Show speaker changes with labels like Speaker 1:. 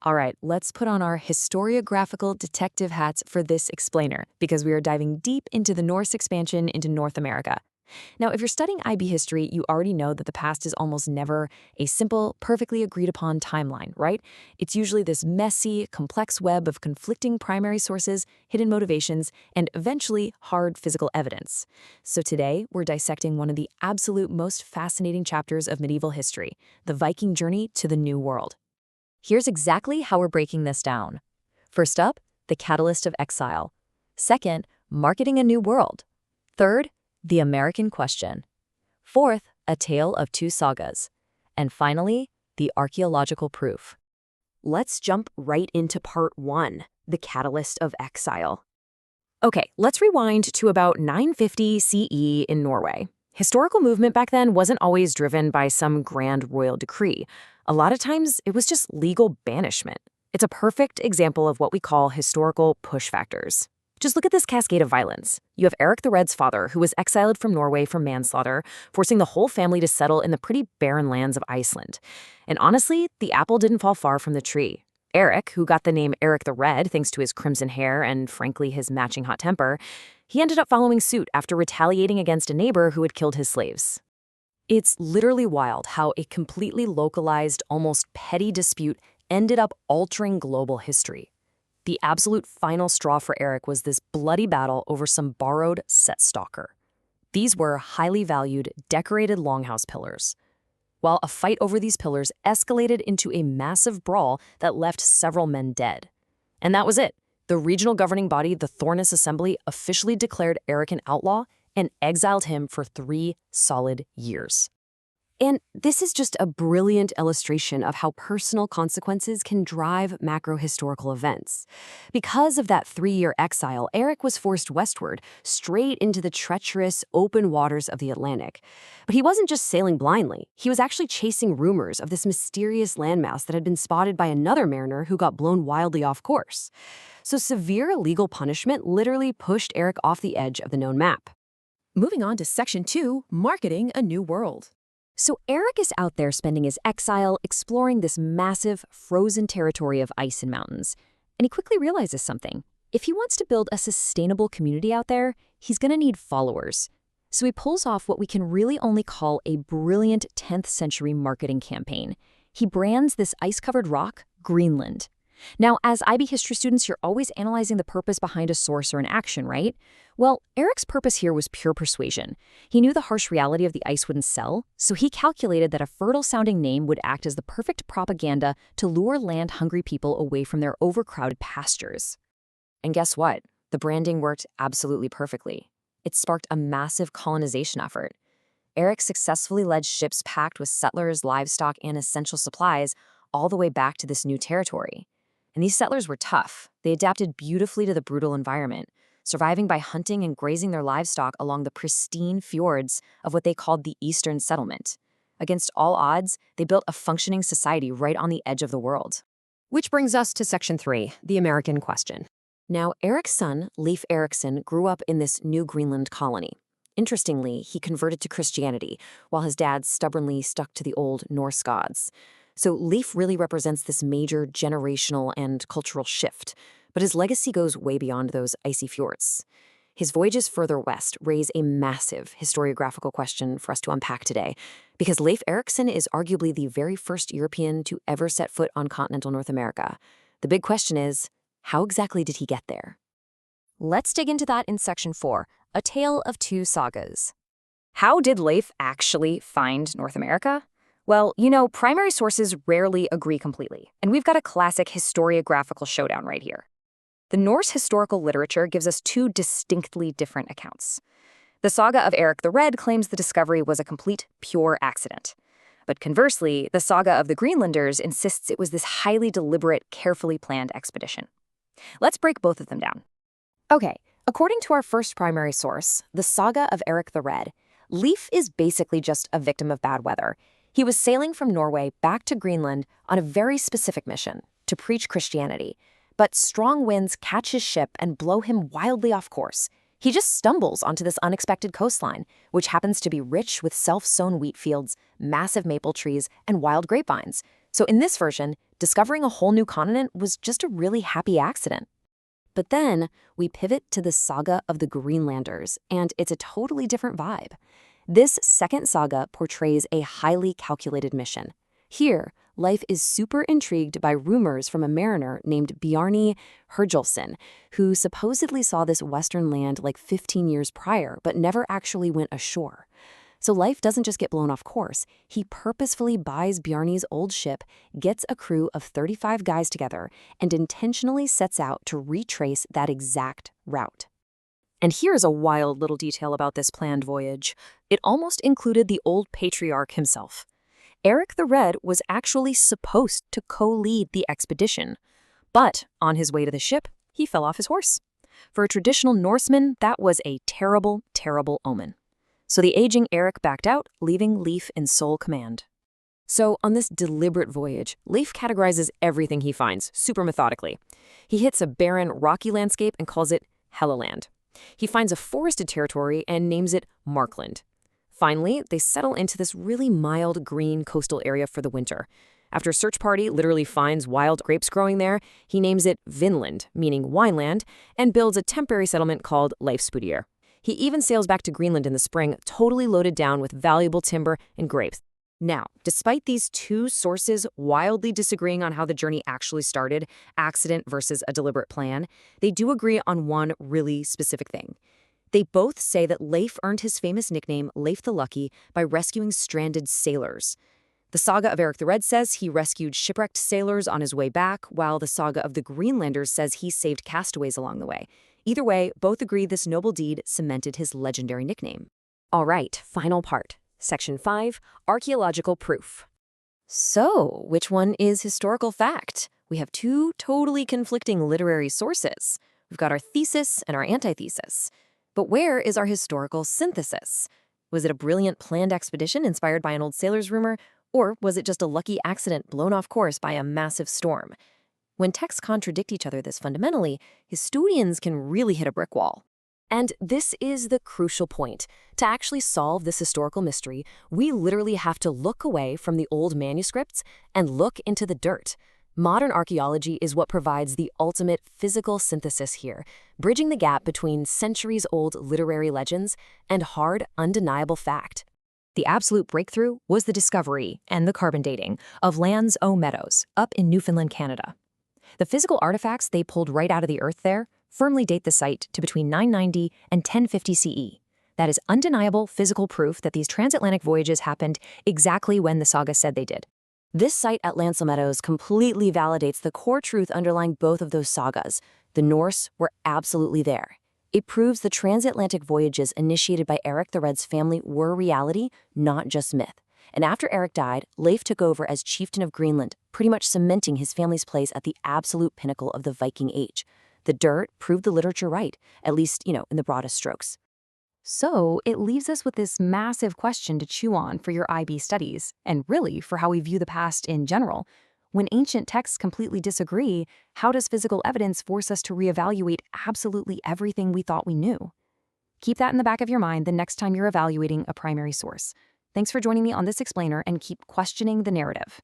Speaker 1: All right, let's put on our historiographical detective hats for this explainer, because we are diving deep into the Norse expansion into North America. Now, if you're studying IB history, you already know that the past is almost never a simple, perfectly agreed upon timeline, right? It's usually this messy, complex web of conflicting primary sources, hidden motivations, and eventually hard physical evidence. So today, we're dissecting one of the absolute most fascinating chapters of medieval history, the Viking journey to the New World. Here's exactly how we're breaking this down. First up, the catalyst of exile. Second, marketing a new world. Third, the American question. Fourth, a tale of two sagas. And finally, the archaeological proof.
Speaker 2: Let's jump right into part 1, the catalyst of exile.
Speaker 1: Okay, let's rewind to about 950 CE in Norway. Historical movement back then wasn't always driven by some grand royal decree. A lot of times, it was just legal banishment. It's a perfect example of what we call historical push factors. Just look at this cascade of violence. You have Erik the Red's father, who was exiled from Norway for manslaughter, forcing the whole family to settle in the pretty barren lands of Iceland. And honestly, the apple didn't fall far from the tree. Erik, who got the name Erik the Red thanks to his crimson hair and, frankly, his matching hot temper, he ended up following suit after retaliating against a neighbor who had killed his slaves. It's literally wild how a completely localized, almost petty dispute ended up altering global history. The absolute final straw for Erik was this bloody battle over some borrowed set stalker. These were highly valued, decorated longhouse pillars. While a fight over these pillars escalated into a massive brawl that left several men dead. And that was it. The regional governing body, the Thorvaldsson Assembly, officially declared Erik an outlaw and exiled him for 3 solid years.
Speaker 2: And this is just a brilliant illustration of how personal consequences can drive macro-historical events. Because of that 3-year exile, Erik was forced westward, straight into the treacherous, open waters of the Atlantic. But he wasn't just sailing blindly. He was actually chasing rumors of this mysterious landmass that had been spotted by another mariner who got blown wildly off course. So severe legal punishment literally pushed Erik off the edge of the known map.
Speaker 3: Moving on to Section 2, Marketing a New World.
Speaker 2: So Erik is out there spending his exile exploring this massive, frozen territory of ice and mountains. And he quickly realizes something. If he wants to build a sustainable community out there, he's going to need followers. So he pulls off what we can really only call a brilliant 10th century marketing campaign. He brands this ice-covered rock Greenland. Now, as IB history students, you're always analyzing the purpose behind a source or an action, right? Well, Erik's purpose here was pure persuasion. He knew the harsh reality of the ice wouldn't sell, so he calculated that a fertile-sounding name would act as the perfect propaganda to lure land-hungry people away from their overcrowded pastures.
Speaker 1: And guess what? The branding worked absolutely perfectly. It sparked a massive colonization effort. Erik successfully led ships packed with settlers, livestock, and essential supplies all the way back to this new territory. And these settlers were tough. They adapted beautifully to the brutal environment, surviving by hunting and grazing their livestock along the pristine fjords of what they called the Eastern Settlement. Against all odds, they built a functioning society right on the edge of the world.
Speaker 2: Which brings us to Section 3, the American question. Now, Erik's son, Leif Erikson, grew up in this new Greenland colony. Interestingly, he converted to Christianity, while his dad stubbornly stuck to the old Norse gods. So Leif really represents this major generational and cultural shift, but his legacy goes way beyond those icy fjords. His voyages further west raise a massive historiographical question for us to unpack today, because Leif Erikson is arguably the very first European to ever set foot on continental North America. The big question is, how exactly did he get there?
Speaker 1: Let's dig into that in Section 4, a tale of two sagas. How did Leif actually find North America? Well, primary sources rarely agree completely, and we've got a classic historiographical showdown right here. The Norse historical literature gives us 2 distinctly different accounts. The saga of Erik the Red claims the discovery was a complete, pure accident. But conversely, the saga of the Greenlanders insists it was this highly deliberate, carefully planned expedition. Let's break both of them down. Okay, according to our first primary source, the saga of Erik the Red, Leif is basically just a victim of bad weather. He was sailing from Norway back to Greenland on a very specific mission, to preach Christianity. But strong winds catch his ship and blow him wildly off course. He just stumbles onto this unexpected coastline, which happens to be rich with self-sown wheat fields, massive maple trees, and wild grapevines. So in this version, discovering a whole new continent was just a really happy accident.
Speaker 2: But then we pivot to the saga of the Greenlanders, and it's a totally different vibe. This second saga portrays a highly calculated mission. Here, Leif is super intrigued by rumors from a mariner named Bjarni Herjolfsson, who supposedly saw this western land like 15 years prior, but never actually went ashore. So Leif doesn't just get blown off course. He purposefully buys Bjarni's old ship, gets a crew of 35 guys together, and intentionally sets out to retrace that exact route.
Speaker 1: And here's a wild little detail about this planned voyage. It almost included the old patriarch himself. Erik the Red was actually supposed to co-lead the expedition. But on his way to the ship, he fell off his horse. For a traditional Norseman, that was a terrible, terrible omen. So the aging Erik backed out, leaving Leif in sole command. So on this deliberate voyage, Leif categorizes everything he finds super methodically. He hits a barren, rocky landscape and calls it Helluland. He finds a forested territory and names it Markland. Finally, they settle into this really mild green coastal area for the winter. After a search party literally finds wild grapes growing there, he names it Vinland, meaning wineland, and builds a temporary settlement called Leifsbudir. He even sails back to Greenland in the spring, totally loaded down with valuable timber and grapes. Now, despite these two sources wildly disagreeing on how the journey actually started, accident versus a deliberate plan, they do agree on one really specific thing. They both say that Leif earned his famous nickname Leif the Lucky by rescuing stranded sailors. The saga of Erik the Red says he rescued shipwrecked sailors on his way back, while the saga of the Greenlanders says he saved castaways along the way. Either way, both agree this noble deed cemented his legendary nickname. All right, final part. Section 5, Archaeological Proof. So, which one is historical fact? We have two totally conflicting literary sources. We've got our thesis and our antithesis. But where is our historical synthesis? Was it a brilliant planned expedition inspired by an old sailor's rumor, or was it just a lucky accident blown off course by a massive storm? When texts contradict each other this fundamentally, historians can really hit a brick wall. And this is the crucial point. To actually solve this historical mystery, we literally have to look away from the old manuscripts and look into the dirt. Modern archaeology is what provides the ultimate physical synthesis here, bridging the gap between centuries-old literary legends and hard, undeniable fact. The absolute breakthrough was the discovery and the carbon dating of Land's O Meadows up in Newfoundland, Canada. The physical artifacts they pulled right out of the earth there firmly date the site to between 990 and 1050 CE. That is undeniable physical proof that these transatlantic voyages happened exactly when the saga said they did. This site at Land's O Meadows completely validates the core truth underlying both of those sagas. The Norse were absolutely there. It proves the transatlantic voyages initiated by Erik the Red's family were reality, not just myth. And after Erik died, Leif took over as chieftain of Greenland, pretty much cementing his family's place at the absolute pinnacle of the Viking Age. The dirt proved the literature right, at least, in the broadest strokes. So it leaves us with this massive question to chew on for your IB studies, and really for how we view the past in general. When ancient texts completely disagree, how does physical evidence force us to reevaluate absolutely everything we thought we knew? Keep that in the back of your mind the next time you're evaluating a primary source. Thanks for joining me on this explainer, and keep questioning the narrative.